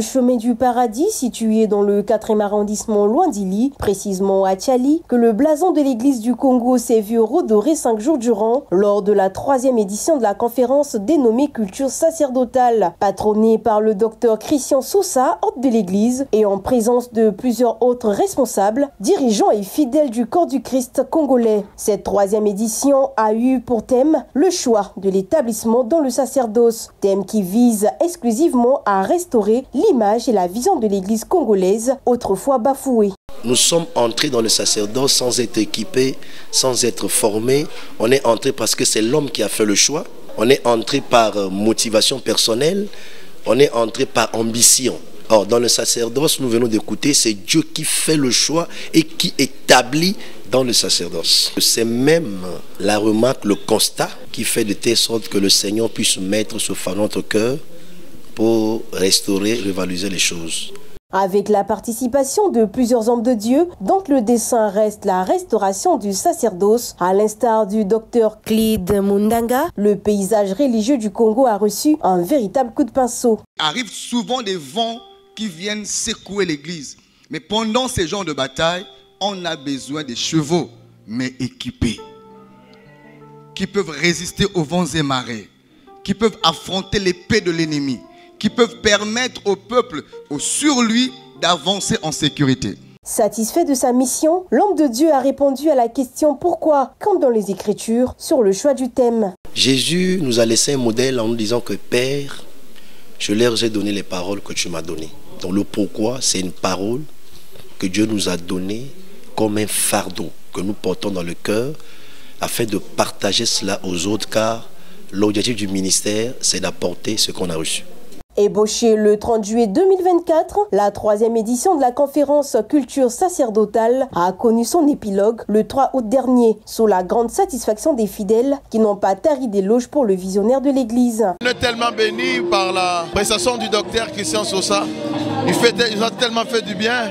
le chemin du paradis, situé dans le 4e arrondissement Luandili, précisément à Tchali, que le blason de l'église du Congo s'est vu redorer 5 jours durant lors de la 3e édition de la conférence dénommée Culture sacerdotale, patronnée par le docteur Christian Sosa, hôte de l'église, et en présence de plusieurs autres responsables, dirigeants et fidèles du corps du Christ congolais. Cette 3e édition a eu pour thème le choix de l'établissement dans le sacerdoce, thème qui vise exclusivement à restaurer l'image et la vision de l'église congolaise, autrefois bafouée. Nous sommes entrés dans le sacerdoce sans être équipés, sans être formés. On est entré parce que c'est l'homme qui a fait le choix. On est entré par motivation personnelle. On est entré par ambition. Or, dans le sacerdoce, nous venons d'écouter, c'est Dieu qui fait le choix et qui établit dans le sacerdoce. C'est même la remarque, le constat qui fait de telle sorte que le Seigneur puisse mettre ce phare dans notre cœur pour restaurer, revaloriser les choses. Avec la participation de plusieurs hommes de Dieu, dont le dessein reste la restauration du sacerdoce, à l'instar du docteur Clyde Mundanga, le paysage religieux du Congo a reçu un véritable coup de pinceau. Arrivent souvent des vents qui viennent secouer l'église. Mais pendant ces genres de bataille, on a besoin des chevaux, mais équipés, qui peuvent résister aux vents et marées, qui peuvent affronter l'épée de l'ennemi, qui peuvent permettre au peuple, sur lui, d'avancer en sécurité. Satisfait de sa mission, l'homme de Dieu a répondu à la question pourquoi, comme dans les Écritures, sur le choix du thème. Jésus nous a laissé un modèle en nous disant que Père, je leur ai donné les paroles que tu m'as données. Donc le pourquoi, c'est une parole que Dieu nous a donnée comme un fardeau que nous portons dans le cœur afin de partager cela aux autres, car l'objectif du ministère, c'est d'apporter ce qu'on a reçu. Ébauchée le 30 juillet 2024, la 3e édition de la conférence Culture sacerdotale a connu son épilogue le 3 août dernier, sous la grande satisfaction des fidèles qui n'ont pas tari d'éloges pour le visionnaire de l'église. On est tellement bénis par la prestation du docteur Christian Sosa. Ils ont tellement fait du bien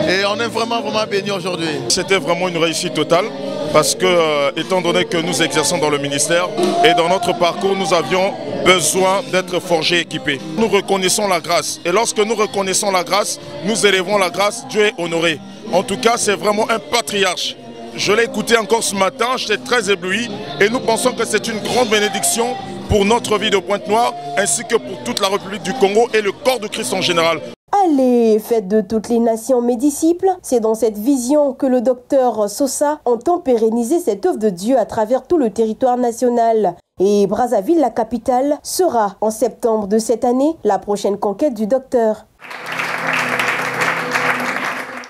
et on est vraiment bénis aujourd'hui. C'était vraiment une réussite totale. Parce que, étant donné que nous exerçons dans le ministère et dans notre parcours, nous avions besoin d'être forgés et équipés. Nous reconnaissons la grâce. Et lorsque nous reconnaissons la grâce, nous élevons la grâce, Dieu est honoré. En tout cas, c'est vraiment un patriarche. Je l'ai écouté encore ce matin, j'étais très ébloui. Et nous pensons que c'est une grande bénédiction pour notre vie de Pointe-Noire, ainsi que pour toute la République du Congo et le corps de Christ en général. Allez, faites de toutes les nations mes disciples. C'est dans cette vision que le docteur Sosa entend pérenniser cette œuvre de Dieu à travers tout le territoire national. Et Brazzaville, la capitale, sera en septembre de cette année la prochaine conquête du docteur.